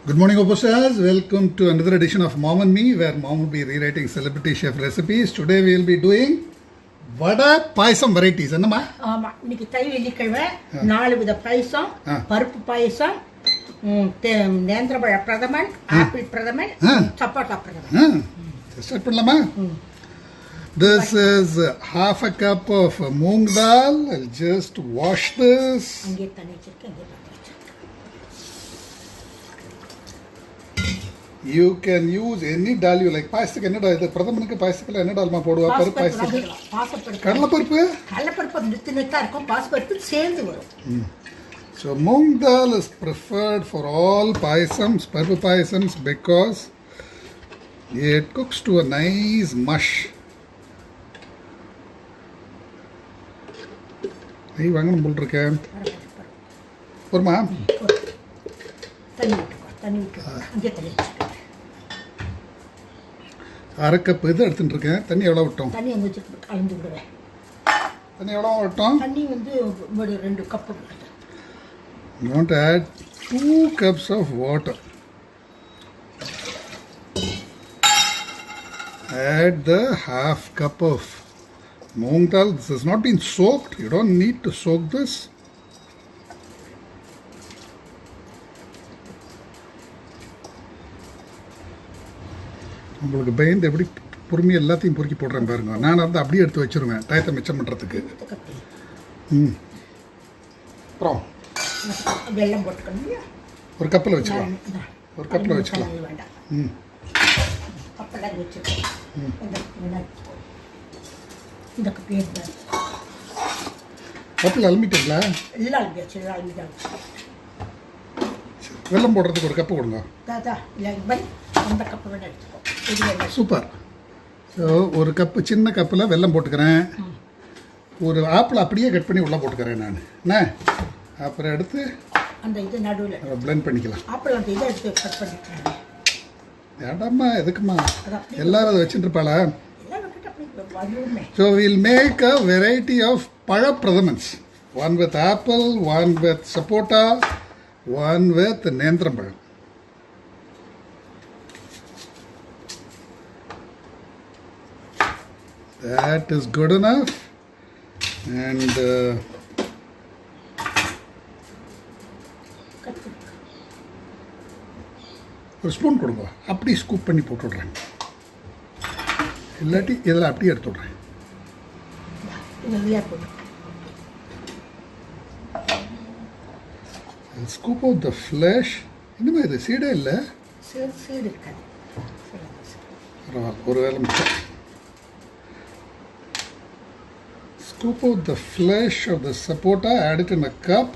Good morning, Opustas. Welcome to another edition of Mom and Me, where Mom will be rewriting celebrity chef recipes. Today we will be doing vada payasam varieties. என்னம்மா? ஆமா, இன்னைக்கு தை வெள்ளிக்கிழமை 4 வித பாயசம், பருப்பு பாயசம், நேந்திரபழ pradhaman, apple pradhaman, சப்போட்டா pradhaman. Start பண்ணலாமா? This is half a cup of moong dal. I'll just wash this. அங்கே தண்ணி வச்சிருக்கேன். You can use any dal you like. பாயசத்துக்கு என்ன டால்? இது பிரதமனுக்கு பாயசத்துக்கு என்ன டால்மா போடுவா? பருப்பு பாயசத்துக்கு கடலைப்பருப்பு. கடலைப்பருப்பு நிறுத்தினதா இருக்கும், பாசிப்பருப்பு சேர்ந்து வரும். So moong dal is preferred for all payasams, பருப்பு payasams, because it cooks to a nice mush. ஐ வாங்கணும் போல் இருக்கேன். போருமா? தண்ணி விட்டுக்கோ. இங்கே தண்ணி அரை கப் இது எடுத்துட்டு இருக்கேன். தண்ணி எவ்வளோ விட்டோம்? தண்ணி அங்கே வச்சு கலந்து விடுவேன். தண்ணி எவ்வளோ விட்டோம்? தண்ணி வந்து 2 cup. You want to add 2 cups of water. Add the half cup of moong dal. This has not been soaked. You don't need to soak this. உங்களுக்கு பயந்து எப்படி பொறுமை எல்லாத்தையும் பொறுக்கி போடுறேன் பாருங்க. நான் வந்து அப்படியே எடுத்து வச்சிருவேன் டயத்தை மிச்சம் பண்ணுறதுக்கு. அப்புறம் வெல்லம் போட்டுக்கணும். ஒரு கப்பில் வச்சுக்கலாம். ஒரு கப்பில் வச்சுக்கலாம். கப்பெல்லாம் வச்சுக்கலாம். இந்த கப்பே கப்பில் அலம்பிட்டீங்களா? எல்லாம் அலம்பியாச்சு. வெல்லம் போடுறதுக்கு ஒரு கப்பு கொடுங்க. அந்த கப்பு வேணா எடுத்துக்கோ. சூப்பர். ஸோ ஒரு கப்பு சின்ன கப்பில் வெல்லம் போட்டுக்கிறேன். ஒரு ஆப்பிள் அப்படியே கட் பண்ணி உள்ளே போட்டுக்கிறேன் நான். என்ன அப்புறம் எடுத்து அந்த இது நடுவில் பிளெண்ட் பண்ணிக்கலாம். ஆப்பிள் அந்த இதை எடுத்து கட் பண்ணிக்கிறேன். ஏடாம்மா எதுக்குமா எல்லாரும் அதை வச்சுட்டு இருப்பாளா? So will make a variety of பழ pradhamans. One with apple, one with sapota, one with nendrampazham. That is good enough. And ஒரு ஸ்பூன் கொடுங்க. அப்படி ஸ்கூப் பண்ணி போட்டு விட்றேன். இல்லாட்டி இதில் அப்படியே எடுத்து விட்றேன். Scoop out the flush. இன்னுமே இது சீடே இல்லை. ஒரு வேலை மிச்சம். Scoop out the flesh of the sapota, add it in a cup.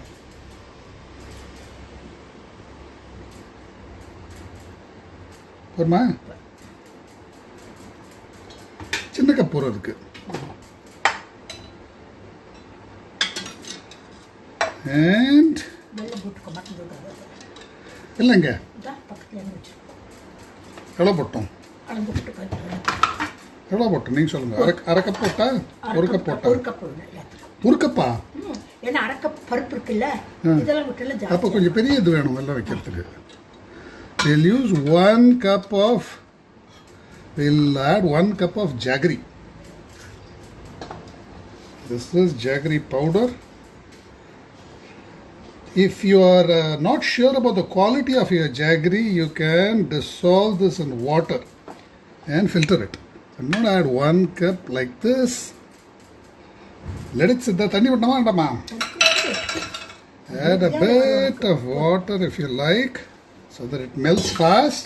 போதுமா? சின்ன கப் போடுறதுக்கு. And இல்லைங்க எவ்வளோ போட்டோம்? எவ்வளோ போட்டோம் நீங்கள் சொல்லுங்கள். அரை கப் போட்டா? ஒரு கப் போட்டா? ஒரு கப்பா? ஏன்னா அரை கப் பருப்பு இருக்குல்ல, இதெல்லாம் விட்டுல. அப்போ கொஞ்சம் பெரிய இது வேணும் எல்லாம் வைக்கிறதுக்கு. We'll use 1 cup of, we'll add 1 cup of jaggery. This is jaggery powder. If you are not sure about the quality of your jaggery, you can dissolve this in water and filter it. I'm going to add 1 cup like this. Let it sit there. Thanni vittama vendama. Add a bit of water if you like, so that it melts fast.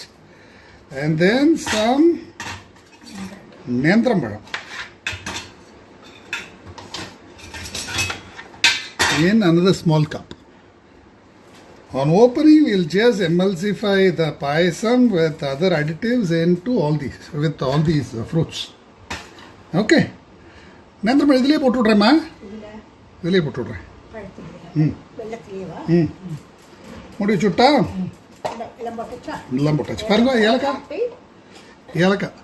And then some nendrambazham in another small cup. On opening, we'll just emulsify the payasam with other additives into all these fruits. Okay. நேந்திரம்பழம் இதிலே போட்டு விட்றேம்மா. இதிலே போட்டு விட்றேன். மூடி வச்சுட்டா? எல்லாம் போட்டாச்சு. பாருங்க ஏலக்காய்.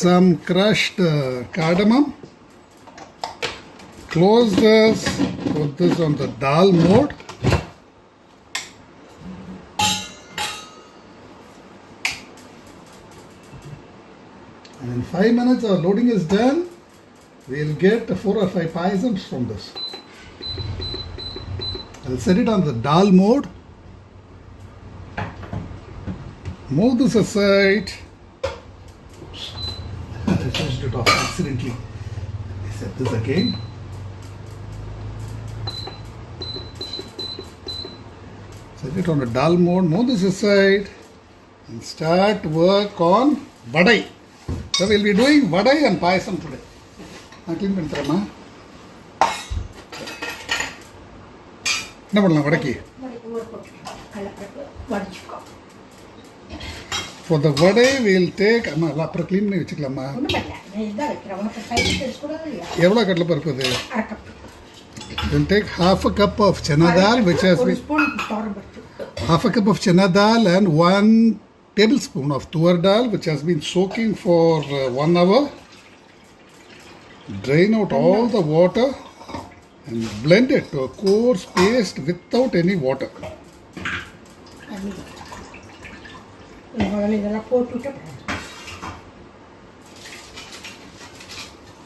Some crushed cardamom. Close this. Put this on the dal mode. And in 5 minutes our loading is done. We'll get 4 or 5 payasams from this. I'll set it on the dal mode. Move this aside. Oops. I switched it off accidentally. Set this again. Set it on a dal mode. Move this aside and start work on vadai. So we'll be doing vadai and payasam today. நான் clean பண்ணி தரேம்மா. என்ன பண்ணலாம் வடைக்கு? For the vadai we'll take அம்மா எல்லாம் அப்புறம் clean பண்ணி வச்சுக்கலாமா? எவ்வளோ கடலை பருப்பு இது? We'll take half a cup of chana dal which has been half a cup of chana dal and 1 tablespoon of tur dal which has been soaking for 1 hour. Drain out all the water and blend it to a coarse paste without any water.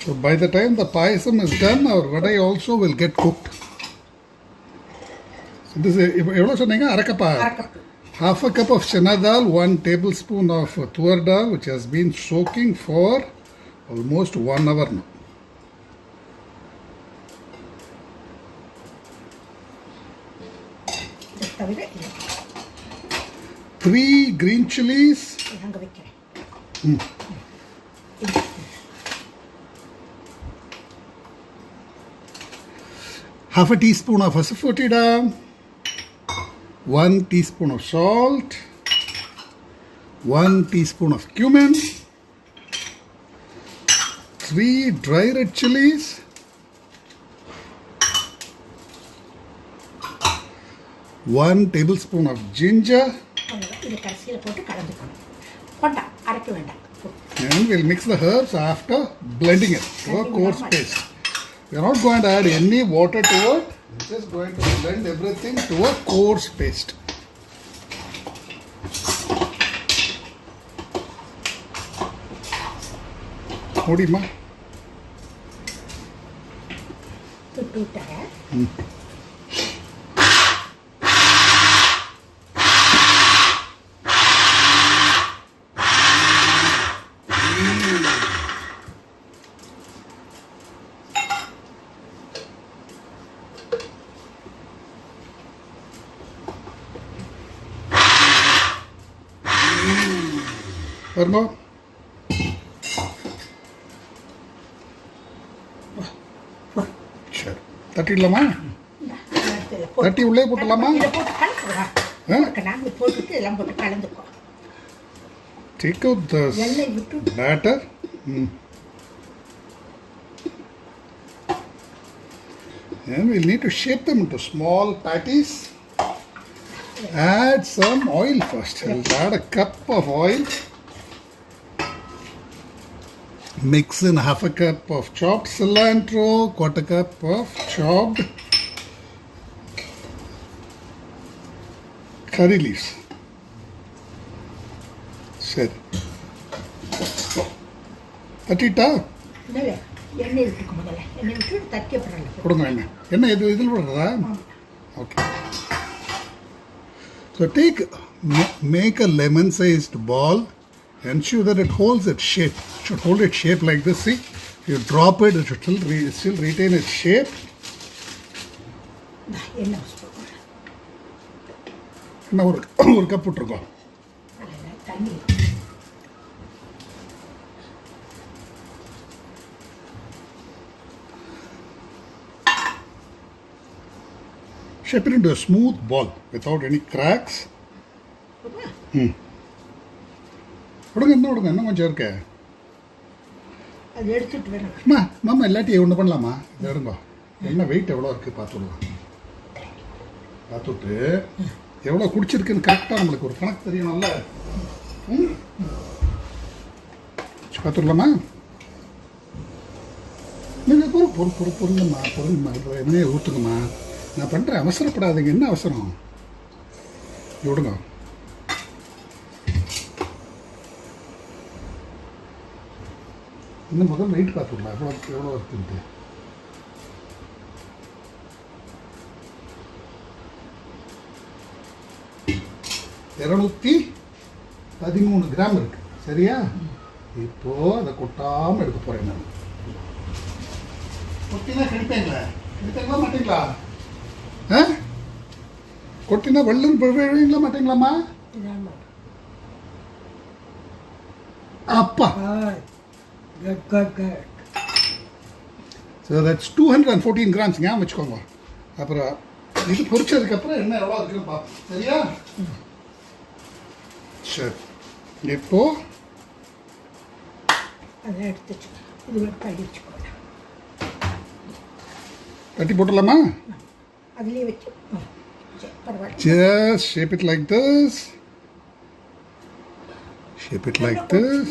So by the time the payasam is done, our vadai also will get cooked. So this is எவ்வளோ சொன்னீங்க? அரை கப்பா? Half a cup of chana dal, 1 tablespoon of tur dal which has been soaking for almost 1 hour now. Three green chilies. Half a teaspoon of asafoetida. 1 teaspoon of salt. 1 teaspoon of cumin. 3 dry red chilies. 1 tablespoon of ginger. And we'll mix the herbs after blending it to a coarse paste. We are not going to add any water to it. We're just going to blend everything to a coarse paste. Hodima. One more. Sure. தட்டிடலாமா? தட்டி உள்ளே போட்டுடலாமா? Take out the batter. And we'll need to shape them into small patties. Add some oil first. I'll add a cup of oil. Mix in half a cup of chopped cilantro, 1/4 cup of chopped curry leaves. சரி தட்டிட்டா கொடுங்க எண்ணெய் இது இதில் போடுறதா? Okay. So make a lemon-sized ball. Ensure that it holds its shape. It should hold its shape like this. See, if you drop it, it should still retain its shape. Now, ஒரு cup போட்டுருக்கோம். Shape it into a smooth ball without any cracks. விடுங்க இன்னும் கொஞ்சம் இருக்கு. மாமா இல்லாட்டி ஒன்று பண்ணலாமா? இது எடுங்க. என்ன வெயிட் எவ்வளோ இருக்குது பார்த்துடலாம். பார்த்துட்டு எவ்வளோ குடிச்சிருக்குன்னு கரெக்டாக நம்மளுக்கு ஒரு கணக்கு தெரியணும்ல. பார்த்துடலாமா? நீங்கள் பொருங்கம்மா எண்ணெயை ஊற்றுங்கம்மா. நான் பண்ணுறேன், அவசரப்படாதீங்க. என்ன அவசரம்? விடுங்க. இன்னும் முதல் வெயிட் பார்த்துக்கலாம் எவ்வளோ இருக்குன்ட்டு. இரநூத்தி 13 கிராம் இருக்கு. சரியா? இப்போ அதை கொட்டாமல் எடுக்க போறேன் நான். கொட்டினா கிடைப்பீங்களா மாட்டீங்களா? கொட்டினா வெள்ளம் விழுவீங்களா மாட்டீங்களாம்மா? அப்பா. So that's 214 grams. ஞாபகம் வச்சுக்கோங்க. அப்புறம் இது பொரிச்சதுக்கப்புறம் என்ன எவ்வளோ இருக்குன்னு பார்ப்போம். சரியா? சரி. இப்போ அதை எடுத்துச்சு இது கழிச்சுக்கோ. கட்டி போட்டுடலாமா? அதுலேயே வச்சு பரவாயில்ல. Just shape it like this. Shape it like this.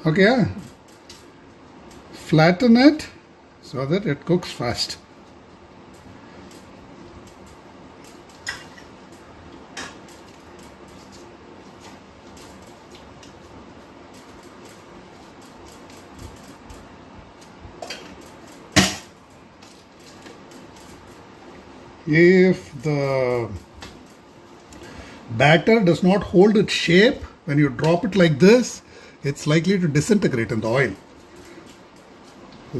Okay. Flatten it so that it cooks fast. If the batter does not hold its shape when you drop it like this, it's likely to disintegrate in the oil.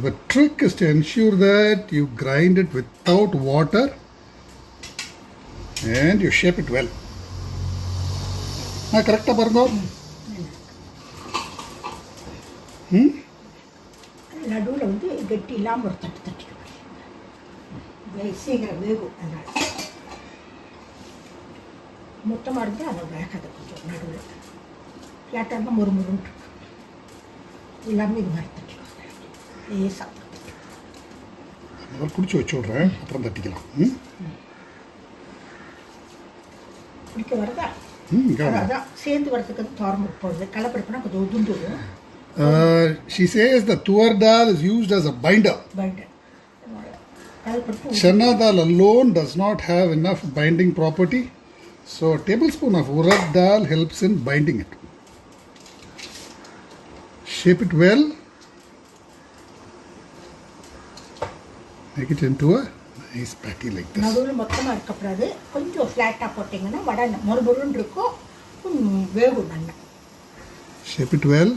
The trick is to ensure that you grind it without water and you shape it well. Correct பாருங்க. நடுவில் வந்து கட்டி இல்லாமல் ஒரு தட்டு தட்டி சீக்கிரம் வேகும். அதனால் மொத்தமாக இருந்தால் அதை வேகாத கொஞ்சம் நடுவில் ஃப்ளாட்டாக இருந்தால் முறுமுறுன்ட்டு எல்லாமே இது மாதிரி தட்டிக்கோங்க. லேசாக பிடிச்சி வச்சு விட்றேன், அப்புறம் தட்டிக்கலாம். பிடிக்க வரதா? அதான் சேர்ந்து வரதுக்கு வந்து தோரம் போடுது. கலப்பருப்புனா கொஞ்சம் உதுந்துடும். She says the tuar dal is used as a binder. Chana dal alone does not have enough binding property, so a tablespoon of urad dal helps in binding it. Shape it well. Make it into a nice patty like this. நடுவில் மொத்தமாக இருக்கக்கூடாது. கொஞ்சம் ஃப்ளாட்டாக போட்டிங்கன்னா வடை மொறுமொறுன்னு இருக்கும், வேகும் நல்லா. Shape it well.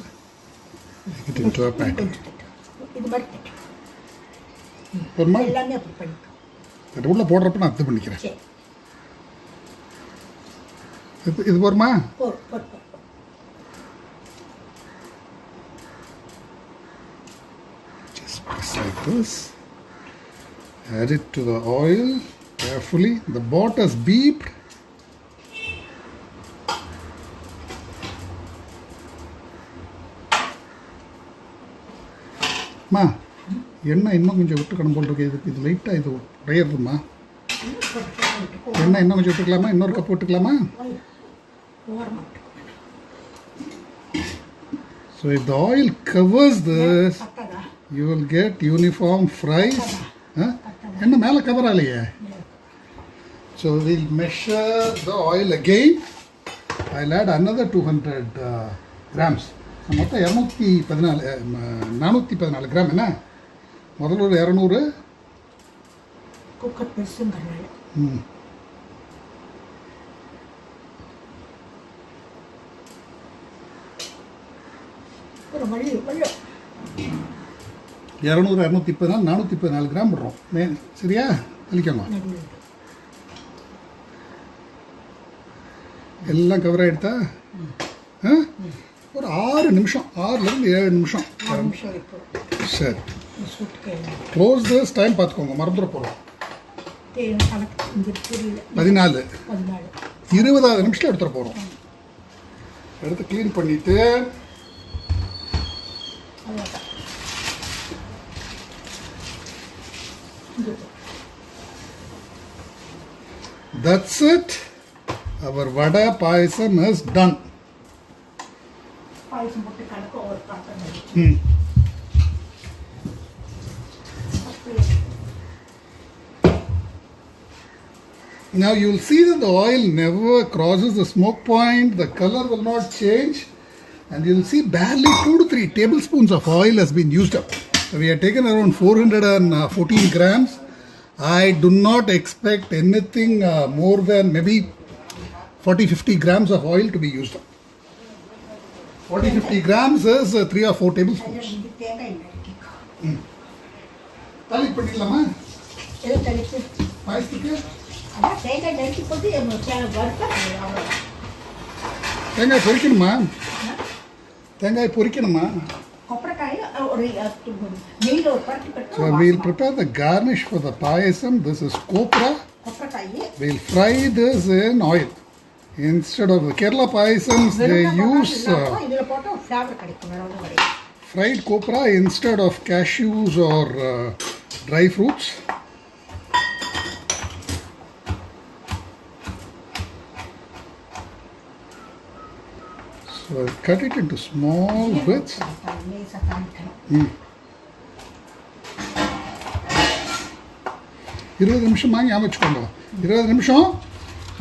Make it into a patty. இது மாதிரி தட்டு எல்லாமே அப்படி பண்ணிக்கலாம். அது உள்ள போடுறப்ப நான் அது பண்ணிக்கிறேன். சரி, இது போருமா? Just press like this. Add it to the oil carefully. The pot has beeped. Ma, எண்ணெய் இன்னும் கொஞ்சம் விட்டுக்கணும் போல் இருக்கு. இது லைட்டாக இது உடையிறதுமா. எண்ணெய் இன்னும் கொஞ்சம் விட்டுக்கலாமா? இன்னொரு cup விட்டுக்கலாமா? So if the oil covers this, you will get uniform fries. என்ன மேலே கவர் ஆகலையே. So we'll measure the oil again. I'll add another 200 grams. மொத்தம் 414 கிராம். என்ன முதல்ல ஒரு 200 குக்கர் பெருசுங்கிறனால. ஒரு வழி 200 214 414 கிராம் போடுறோம். சரியா? தெளிக்கணும். எல்லாம் கவர் ஆகிடுதா? ஒரு 6 நிமிஷம், 6லேருந்து 7 நிமிஷம். சரி, க்ளோஸ் திஸ். டைம் பார்த்துக்கோங்க, மறந்துட போகிறோம். 14 20வது நிமிஷத்தில் எடுத்துட போகிறோம். எடுத்து க்ளீன் பண்ணிவிட்டு that's it. Our vada payasam is done. Now you will see that the oil never crosses the smoke point, the color will not change, and you'll see barely 2 to 3 tablespoons of oil has been used up. So we have taken around 414 grams. I do not expect anything more than maybe 40-50 grams of oil to be used up. 40-50 grams is 3 or 4 tablespoons. தேங்காய் நறுக்கிக்கோ. தாலி பண்ணிடலாமா எது தலிப்பு? பாயசத்துக்கு அதான் தேங்காய் நறுக்கி போட்டு வறுத்தா அவ்வளோ. தேங்காய் பொரிக்கணுமா? தேங்காய் பொரிக்கணுமா? கொப்பரைக்காய் ஒரு நெய்யில் ஒரு பருத்தி பட்டு. So we'll prepare the garnish for the payasam. This is copra. கொப்பரைக்காய் We'll fry this in oil. Instead of the Kerala payasams, they use இதில் போட்டு ஃப்ளேவர் கிடைக்கும். வேற ஒன்றும் கிடையாது. fried copra instead of cashews or dry fruits. So I'll cut it into small bits. லேசாக காமிக்கணும். 20 நிமிஷம் வாங்கி அமைச்சுக்கோங்க. 20 நிமிஷம்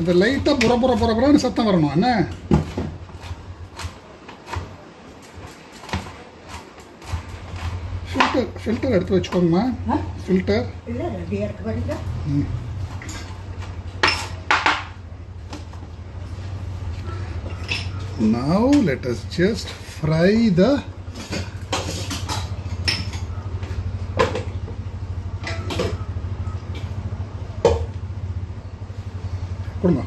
அந்த லைட்டாக புறப்புறன்னு சத்தம் வரணும் என்ன? ஃபில்டர் எடுத்து வச்சுக்கோங்கம்மா. ஃபில்டர் இல்லை ரெடியாக இருக்கு பாருங்க. Now let us just fry the கொடுங்க.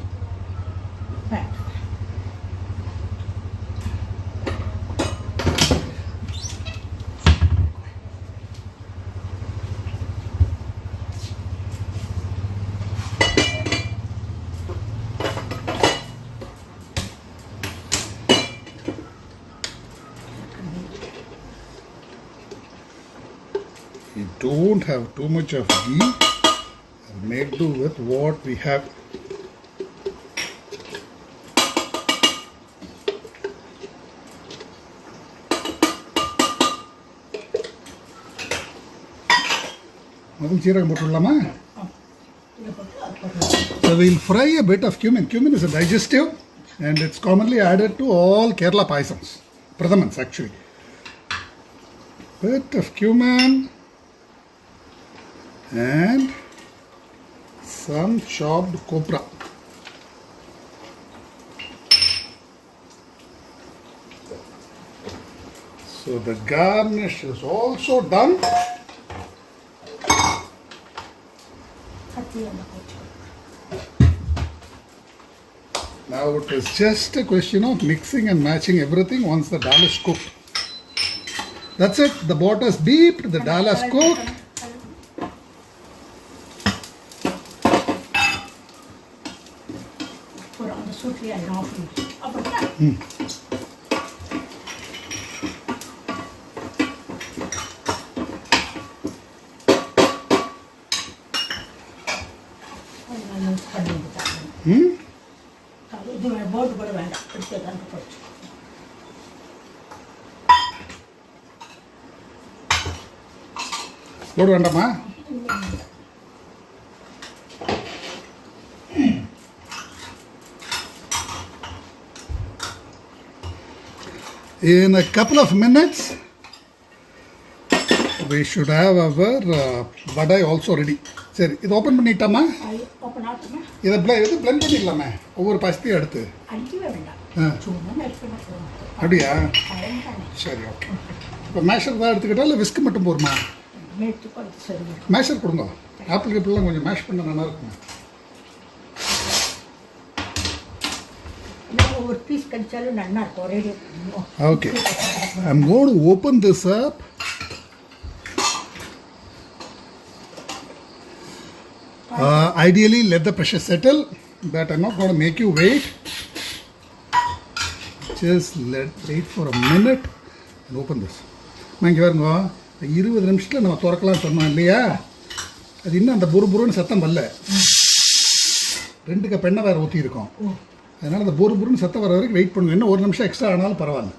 We don't have too much of ghee. I'll make do with what we have. அதுவும் சீரகம் போட்டுடலாமா? So we'll fry a bit of cumin. Cumin is a digestive and it's commonly added to all Kerala payasams. Pradhamans actually. Bit of cumin and some chopped copra. So the garnish is also done. Now it is just a question of mixing and matching everything once the dal is cooked. That's it. The water is beeped, the dal is cooked. அந்த சூட்லேயே அது of பண்ணி அப்புறம் இது போட்டு கூட வேண்டாம். எடுத்து தான் போச்சு. போட வேண்டாமா? In a couple of minutes, we should have our vadai also ready. சரி, இது ஓப்பன் பண்ணிட்டோமா? ஓப்பன் ஆகுமா? இதை இது பிளெண்ட் பண்ணிடலாமே ஒவ்வொரு பாஸ்தியும் எடுத்து. அடிக்கவே வேண்டாம். சும்மா மெல்ட் பண்ண போதும். அப்படியா? சரி, ஓகே. இப்போ மேஷர் தான் எடுத்துக்கிட்டா இல்லை விஸ்க் மட்டும் போருமா? மேட்டு கொடுத்து சரி. மேஷர் கொடுங்க. ஆப்பிள் கிப்பிள்லாம் கொஞ்சம் மேஷ் பண்ண நல்லா இருக்கும். ஒரு பீஸ் கடிச்சாலும் நல்லா இருக்கும். Ready. Okay. I'm going to open this up. Ideally, let the pressure settle, but I'm not going to make you wait. Just wait for a minute and open this. இங்கே பாருங்க, 20 நிமிஷத்தில் நம்ம திறக்கலாம் சொன்னோம் இல்லையா? அது இன்னும் அந்த புருன்னு சத்தம் வரல. 2 கப் எண்ணெய் வேறு ஊற்றி இருக்கோம். அதனால் அந்த புருன்னு சத்தம் வர வரைக்கும் வெயிட் பண்ணுங்க. இன்னும் 1 நிமிஷம் எக்ஸ்ட்ரா ஆனாலும் பரவாயில்ல.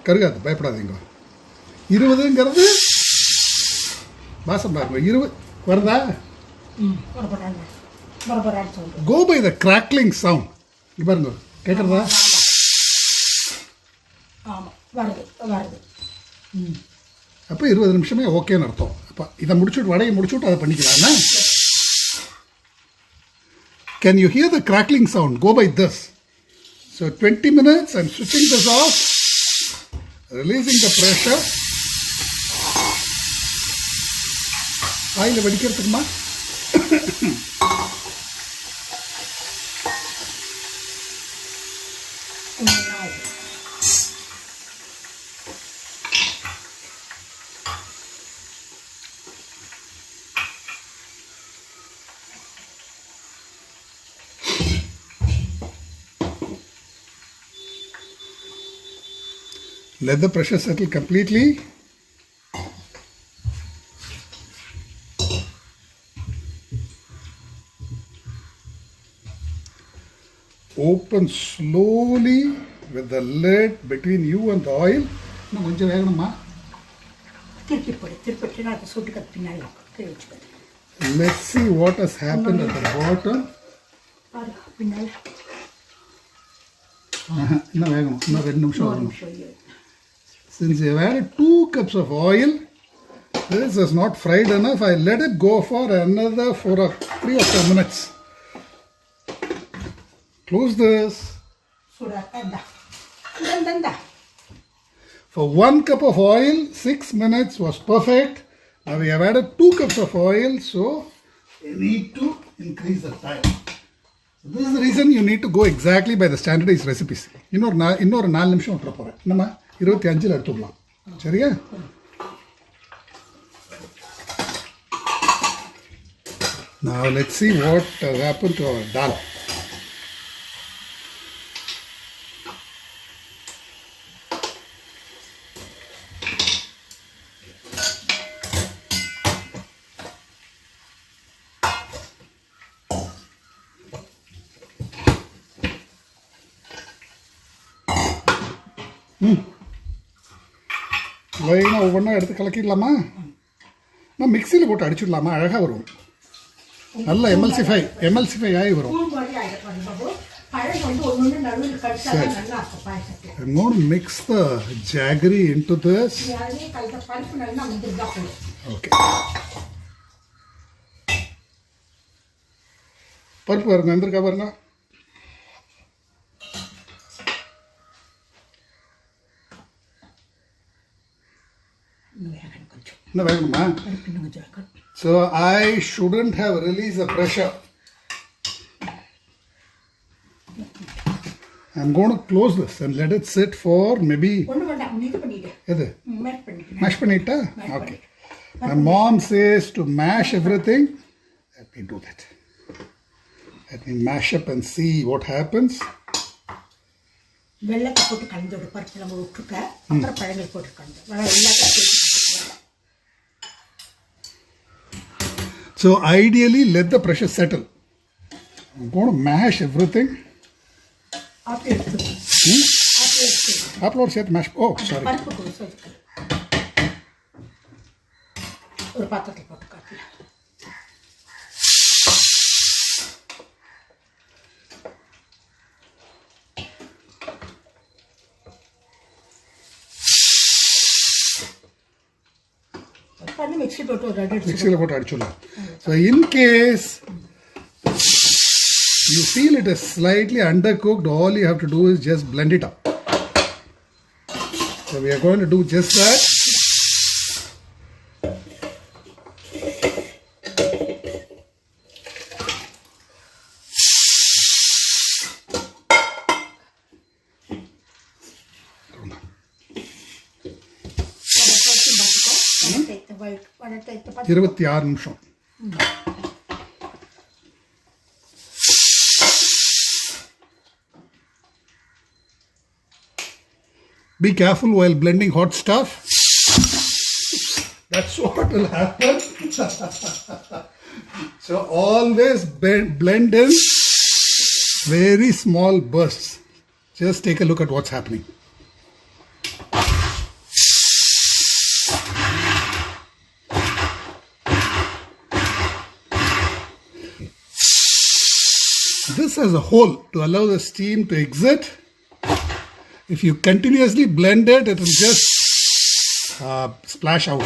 கருகாது, பயப்படாதீங்க. 20ங்கிறது வாசம் பாருங்க. 20 வருதா? Go by the crackling sound. பாருங்க, கேட்குறதா? வருது. அப்போ 20 நிமிஷமே ஓகேன்னு அர்த்தம். அப்போ இதை முடிச்சுட்டு வடையை முடிச்சுட்டு அதை பண்ணிக்கலாம்னா. Can you hear the crackling sound? Go by this. So 20 minutes, I'm switching this off, releasing the pressure. Oil வடிக்கிறதுக்குமா? Let the pressure settle completely. Open slowly with the lid between you and the oil. இன்னும் கொஞ்சம் வேகணுமா? திருப்பி நான் சுட்டு பின்னாடி வச்சுக்கிறேன். Let's see what has happened at the bottom. பின்னால இன்னும் வேகணும். இன்னும் 2 நிமிஷம் வேகணும். Since I've added 2 cups of oil, this is not fried enough. I let it go for another 3 or 4 minutes. Close this. For 1 cup of oil, 6 minutes was perfect. Now we have added 2 cups of oil, so you need to increase the time. So this is the reason you need to go exactly by the standardized recipes. இன்னொரு 4 நிமிஷம் விட்டுற போகிறேன். நம்ம 25 எடுத்துடலாம். சரியா? Now let's see what happened to our dal. லைனாக ஒவ்வொன்றா எடுத்து கலக்கிடலாமா? நான் மிக்சியில் போட்டு அடிச்சுடலாமா? அழகாக வரும். நல்ல எம்எல்சிஃபை ஆகி வரும். I'm going to mix the jaggery into this. Okay. பருப்பு பாருங்க, எந்திருக்கா பாருங்க. இன்னும் வேகணுமா? So I shouldn't have released the pressure. I'm going to close this and let it sit for maybe. எது? Mash பண்ணிட்டா? Okay. My mom says to mash everything. Let me do that. Let me mash up and see what happens. வெள்ளத்தை போட்டு கலந்தோட பருப்பு நம்ம விட்டுருக்க, அப்புறம் பழங்கள் போட்டு கலந்து. So ideally, let the pressure settle. I'm going to mash everything. Upload set mash. Oh, sorry. ஒரு பாத்திரத்தில் போட்டு காட்டு. மிக்சியில் போட்டு அடிச்சுடலாம். So in case you feel it is slightly undercooked, all you have to do is just blend it up. So we are going to do just that. இருபத்தி 6 நிமிஷம். Be careful while blending hot stuff. That's what will happen. So always blend in very small bursts. Just take a look at what's happening. This has a hole to allow the steam to exit, If you continuously blend it, it will just splash out.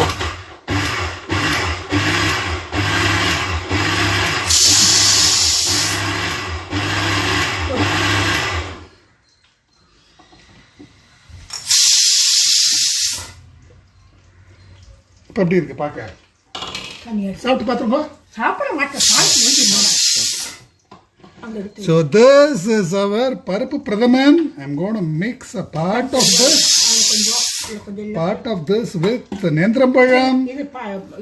இப்போ எப்படி இருக்கு பார்க்க? சாப்பிட்டு பார்த்துருக்கோம். சாப்பிட மாட்டேன். So this is our பருப்பு pradhaman. I'm going to mix a part of this with நேந்திரம்பழம். இது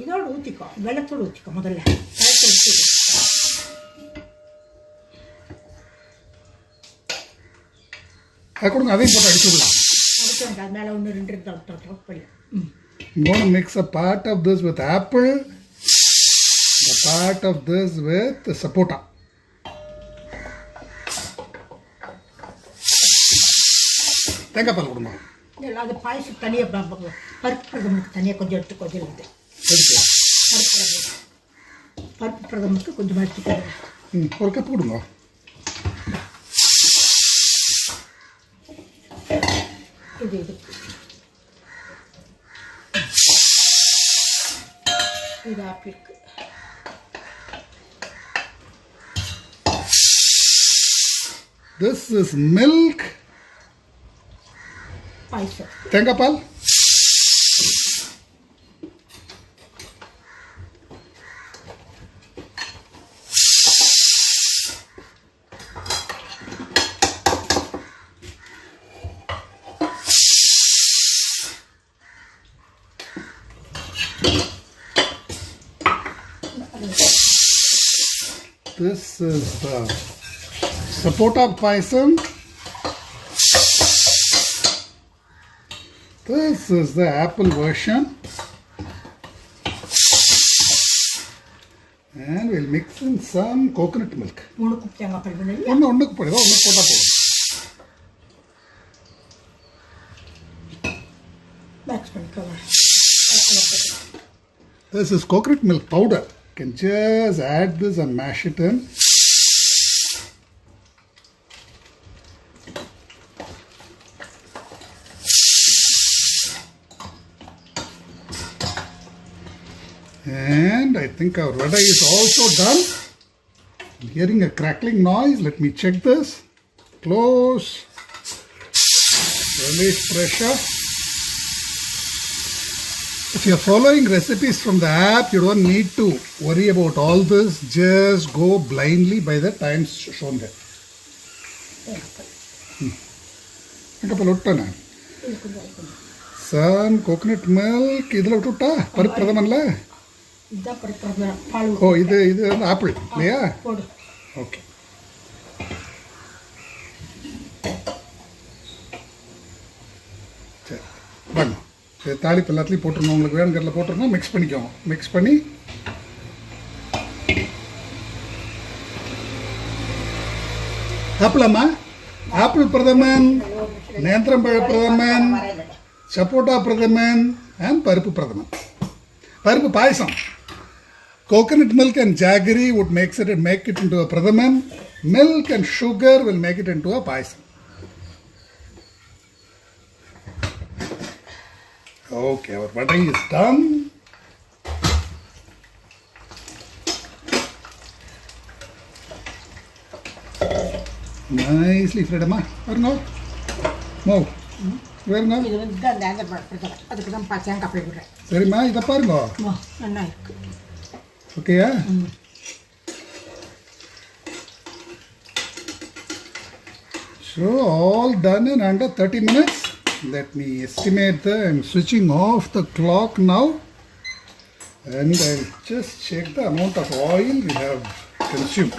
இதோட ஊத்திக்கோ, வெள்ளத்தோடு ஊத்திக்கோ முதல்ல. அது கொடுங்க, அதையும் போட்டு அடிச்சு விடலாம். அது மேலே ஒன்று 2 பண்ணி. I'm going to mix a part of this with apple, a part of this with sapota. தேங்காய் பால் கொடுமா. இல்லை, அது பாயசம் தனியாக பருப்பு பிரதமனுக்கு தனியாக கொஞ்சம் எடுத்து கொஞ்சம் இருக்குது. பருப்பு பிரதமனுக்கு கொஞ்சம் எடுத்துக்கிறது. ஒரு கப் கொடுங்க. இது இது ஆப்பிளுக்கு. This is milk. பாயசம். தேங்காய் பால். This is the sapota payasam. This is the apple version. And we'll mix in some coconut milk. ஒன்றுக்கு தேங்காய் பால் வேணும். ஒன்றுக்கு போடுதோ, ஒன்று போட்டால் போதும். மிக்ஸ் பண்ணிக்கலாம். This is coconut milk powder. You can just add this and mash it in. And I think our vada is also done. I'm hearing a crackling noise. Let me check this. Close. Release pressure. If you're following recipes from the app, you don't need to worry about all this. Just go blindly by the times shown there. Some coconut milk. Idhula vitutta பருப்பு பிரதமன்ல. இதான் பருப்பு பிரதமன் பால். ஓ, இது apple இல்லையா? போடு. Okay. சரி வாங்க. தாளிப்பு எல்லாத்துலேயும் போட்டுருங்க. உங்களுக்கு வேணுங்கிறதுல போட்டுருங்க. மிக்ஸ் பண்ணிக்கோங்க. மிக்ஸ் பண்ணி ஆப்பிளம்மா, ஆப்பிள் பிரதமன், நேந்திரம்பழ பிரதமன், சப்போட்டா பிரதமன் அண்ட் பருப்பு பிரதமன். பருப்பு பாயசம். Coconut milk and jaggery would make it into a pradaman. Milk and sugar will make it into a payasam. Okay, our butter is done. Nicely fried, amma. Where no? No. Where no? இது வந்து அந்த அந்த பிரதமன். அதுக்கு தான் தேங்காய் பால் விடுறேன். சரிம்மா, இதை பாருங்க. நல்லா இருக்கு. Okay, yeah? So, all done in under 30 minutes. Let me estimate I'm switching off the clock now. And I'll just check the amount of oil we have consumed.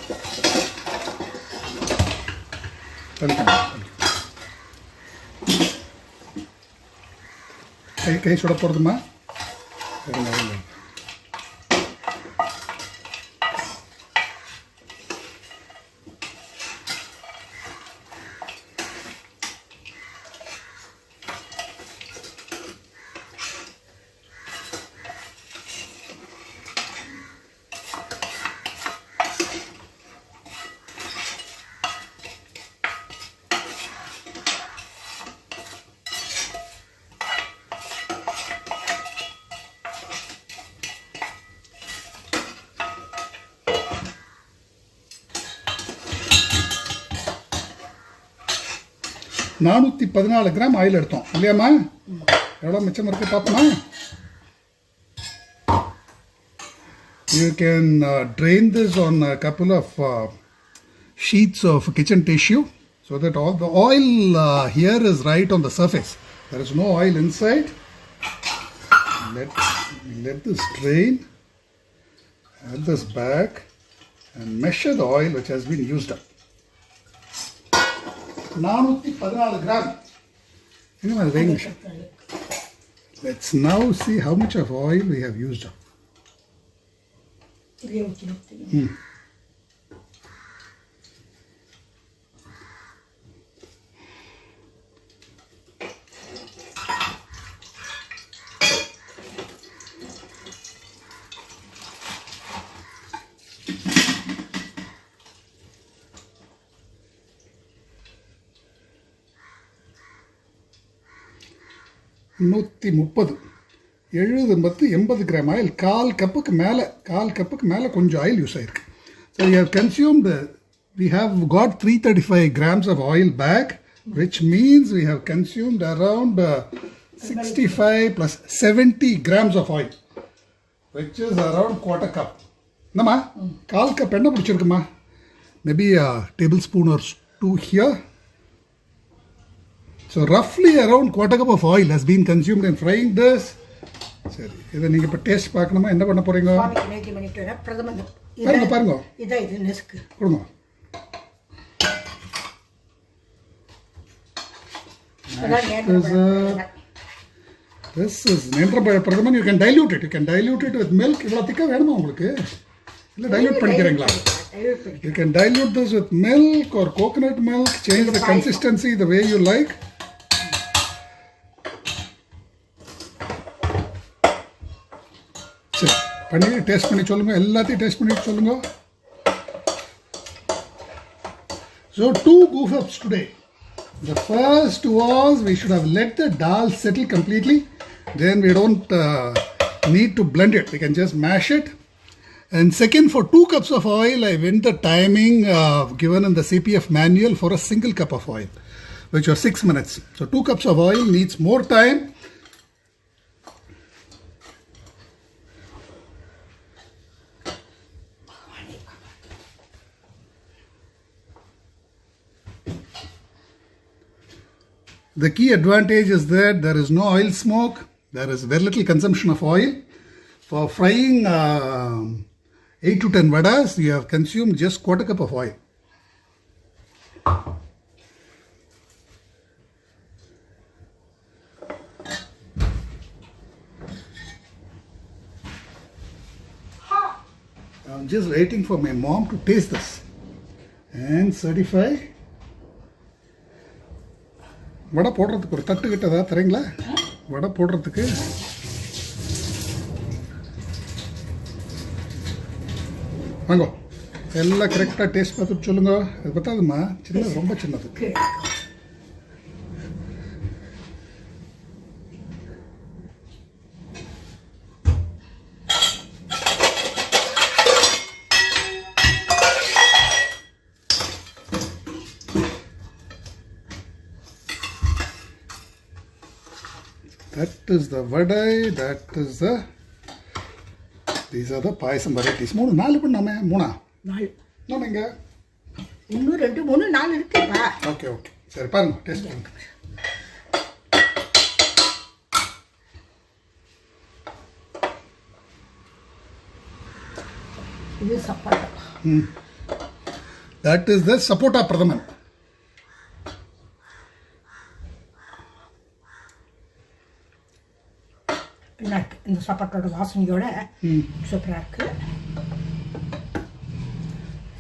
கை சுட போகிறதுமா? 414 கிராம் ஆயில் எடுத்தோம் இல்லையாம்மா? எவ்வளோ மிச்சம் இருக்கு பார்ப்போமா? You can drain this on a couple of sheets of kitchen tissue so that all the oil here is right on the surface. There is no oil inside. Let this drain. Add this back and measure the oil which has been used up. 414 gram. Let's now see how much of oil we have used up. Hmm. நூற்றி 80 gram oil, கால் கப்புக்கு மேலே கொஞ்சம் oil use ஆயிருக்கு. So you have consumed, we have got 335 grams of oil back, which means we have consumed around 65 plus 70 grams of oil, which is around quarter cup. என்னம்மா கால் cup என்ன பிடிச்சிருக்குமா? Maybe a tablespoon or two here. So roughly around quarter cup of oil has been consumed in frying this. சரி, இதை நீங்கள் இப்போ taste பார்க்கணுமா? என்ன பண்ண போகிறீங்க? பாருங்க கொடுங்க. This is நேந்திரப்பழ pradhaman. You can dilute it. You can dilute it with milk. இவ்வளோ திக்காக வேணுமா உங்களுக்கு? இல்லை டைல்யூட் பண்ணிக்கிறீங்களா? You can dilute this with milk or coconut milk. Change the consistency the way you like. சரி, பண்ணி டேஸ்ட் பண்ணி சொல்லுங்க. எல்லாத்தையும் டேஸ்ட் பண்ணிட்டு சொல்லுங்க. So 2 goof ups today. The first was we should have let the dal settle completely. Then we don't need to blend it. We can just mash it. And second, for 2 cups of oil, I went the timing given in the CPF manual for a single cup of oil, which was 6 minutes. So 2 cups of oil needs more time. The key advantage is that there is no oil smoke. There is very little consumption of oil. For frying 8 to 10 vadas, you have consumed just quarter cup of oil. I'm just waiting for my mom to taste this and certify. வடை போடுறதுக்கு ஒரு தட்டு கிட்ட ஏதாவது தரீங்களா? வடை போடுறதுக்கு வாங்கோ. எல்லாம் கரெக்டாக டேஸ்ட் பார்த்துட்டு சொல்லுங்க. அது பார்த்தாதுமா, சின்னது, ரொம்ப சின்னது. That is the vadai, that is the, these are the payasam varieties. 4 பண்ணாமே, 3 நாமங்க இன்னும் 2 3 4 இருக்குப்பா. ஓகே ஓகே, சரி பாருங்க, டேஸ்ட் பண்ணுங்க. இது சப்போட்டா. That is the sapota pradhaman. இந்த சப்போட்டாவோட வாசனையோட சூப்பரா இருக்கு.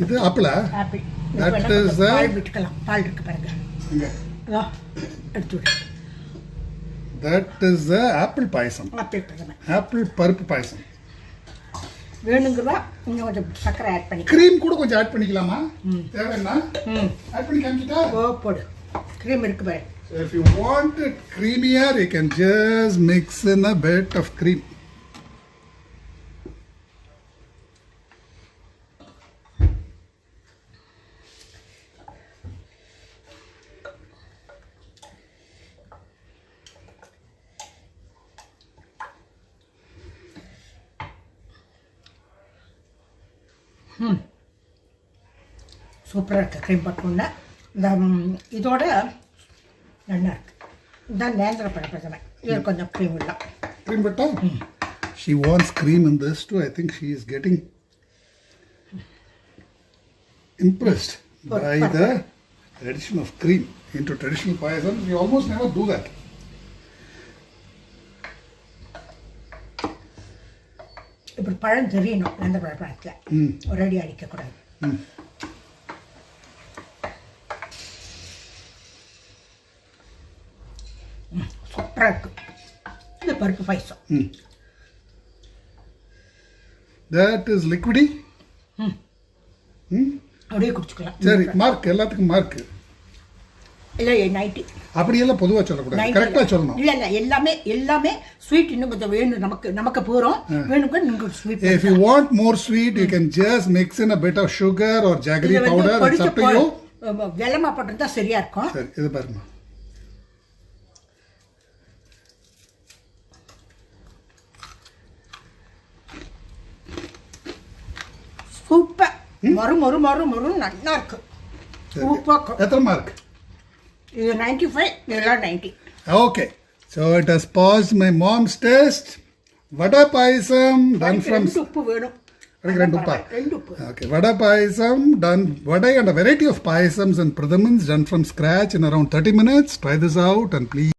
இது ஆப்பிளா? ஆப்பிள். That is the பால் விட்டுக்கலாம். பால் இருக்கு பாருங்க. இங்க அதோ எடுத்து விடு. That is the apple payasam. Apple pradhaman. Apple பருப்பு பாயசம். வேணுங்கிறதா இன்னும் கொஞ்சம் சக்கரை ஆட் பண்ணி. க்ரீம் கூட கொஞ்சம் ஆட் பண்ணிக்கலாமா? தேவைன்னா ஆட் பண்ணி காமிச்சிட்டா? போடு. க்ரீம் இருக்கு பாரு. So if you want it creamier, you can just mix in a bit of cream. சூப்பராக இருக்குது க்ரீம் பட்டூன்னு. இந்த இதோட நல்லா இருக்கு. இதுதான் நேந்திர பழ பிரதமன். இது கொஞ்சம் க்ரீம் இல்லை. Cream butter? She wants cream in this too. I think she is getting impressed by the addition of cream into traditional payasam. We almost never do that. இப்படி பழம் தெரியணும் நேந்திர பழ பழத்தில். ஒரு அடி அடிக்கக்கூடாது. சூப்பராக இருக்கு. இது பருப்பு பாயசம். That is liquidy. அப்படியே குடிச்சுக்கலாம். சரி, மார்க் எல்லாத்துக்கும் மார்க். இல்லை 90. அப்படியெல்லாம் பொதுவாக சொல்லக்கூடாது, கரெக்டாக சொல்லணும். இல்லை எல்லாமே ஸ்வீட் இன்னும் கொஞ்சம் வேணும். நமக்கு போகிறோம் வேணுங்க. நீங்கள் sweet If you want more sweet, you can just mix in a bit of sugar or jaggery powder. It's up to you. வெல்லமா போட்டிருந்தா சரியா இருக்கும். சரி, இது பாருங்க. சூப்பர். மறு நல்லா இருக்கு. சூப்பர். எத்தனை மார்க்? இது 95, இதெல்லாம் 90. Okay, so it has paused my mom's test. Vada payasam done from. உப்பு வேணும். ரெண்டு உப்பா? ரெண்டு உப்பு. Okay, vada payasam done. Vada and a variety of payasams and pradhamans done from scratch in around 30 minutes. Try this out and please.